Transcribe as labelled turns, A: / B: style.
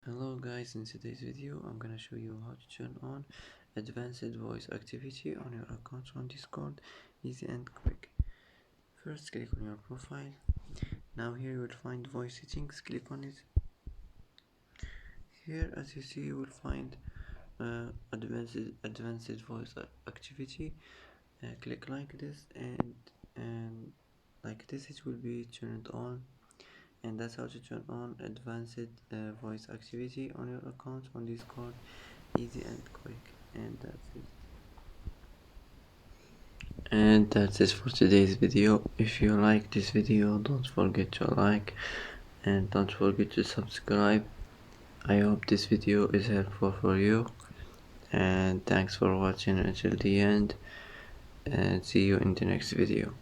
A: Hello guys, in today's video I'm gonna show you how to turn on advanced voice activity on your account on Discord, easy and quick. First click on your profile. Now here you will find voice settings, click on it. Here as you see you will find advanced voice activity. Click like this and like this it will be turned on. And that's how to turn on advanced voice activity on your account on Discord, easy and quick. And that's it for today's video. If you like this video, don't forget to like and don't forget to subscribe. I hope this video is helpful for you, and thanks for watching until the end, and see you in the next video.